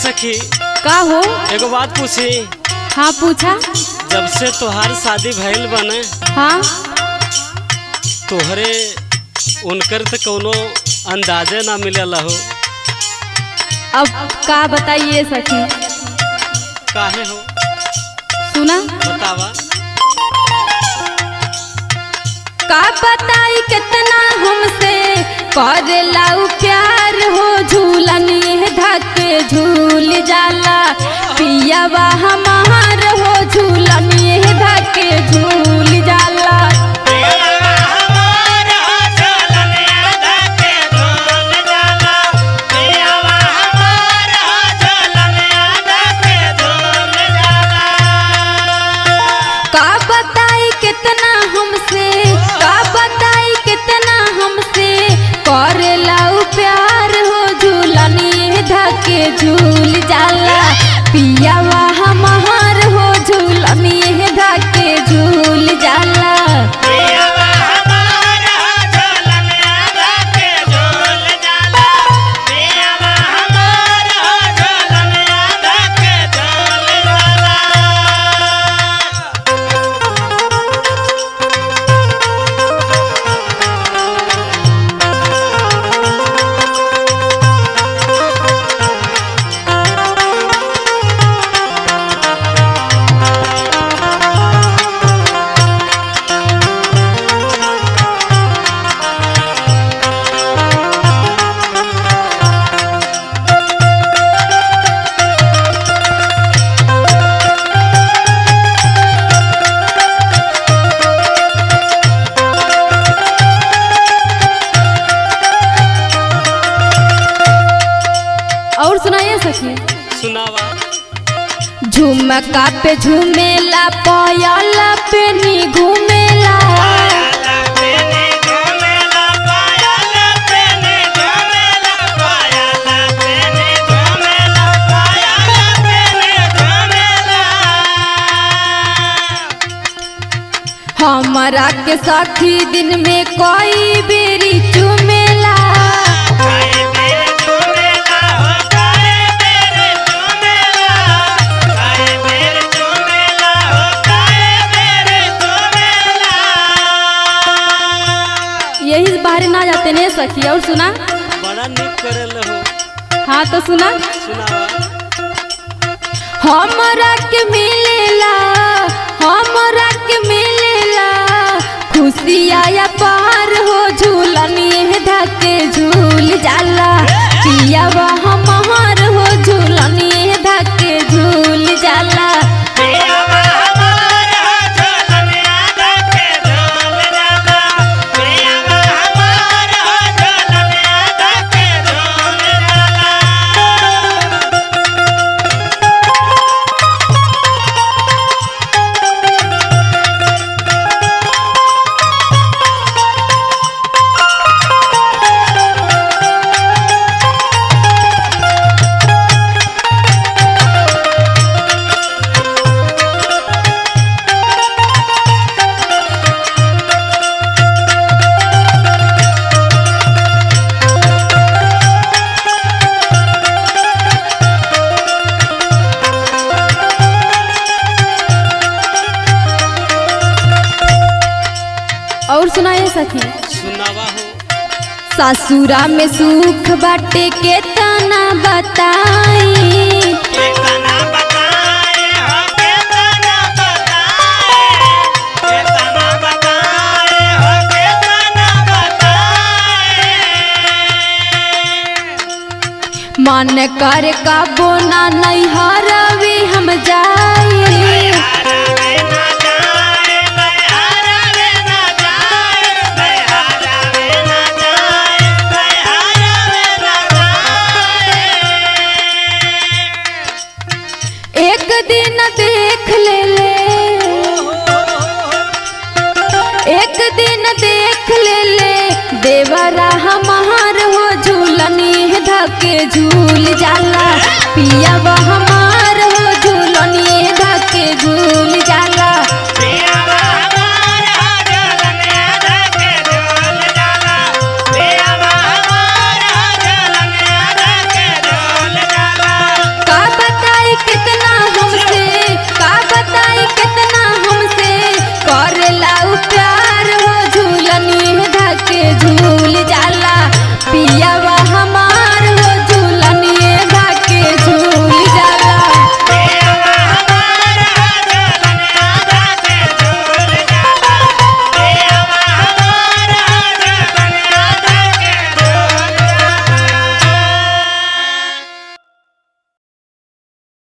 सखी का हो? एगो बात पूछी। हाँ पूछा। जब से तोहार शादी भइल बने हाँ तोहरे उनकर तो कोनो अंदाजे ना मिलेला हो। अब का बताइए सखी। काहे हो? सुना बतावा। का बताई कितना हमसे करेला प्यार हो, झूलनी धके झूल जाला पियावा हमार हो, झूलनी धके झूल जाला। का बताई कितना हमसे, का बताई कितना हमसे करेला प्यार हो, झूलनी धके झूल जाला पियावा हमार हो, झूलनी धके झूल जाला। और सुनाइए सखी। सुनावा। झुमका पे झूमेला, पायल पे नी घूमेला, हमारा के साथी दिन में कोई बेरी चूमेला। यही बाहर ना जाते ने सखी। और सुना। बड़ा निक करेल हो। हाँ तो सुना। सुनावा। हमरा के मिलेला, हमरा के मिलेला खुशी आया पार हो, झूलनी धके झूल जाला पियावा हमार हो, झूलनी धके झूल जाला। और सुनाए सखी। सुनावा हो। ससुरा में सुख बाटे के तना बताई, मन कर का बोना नहीं हरवी हम जाई। एक दिन देख ले ले, एक दिन देख ले ले देवरा हमार हो, झूलनी धके झूल जाला पियावा हमार हो, झूलनी धके झूल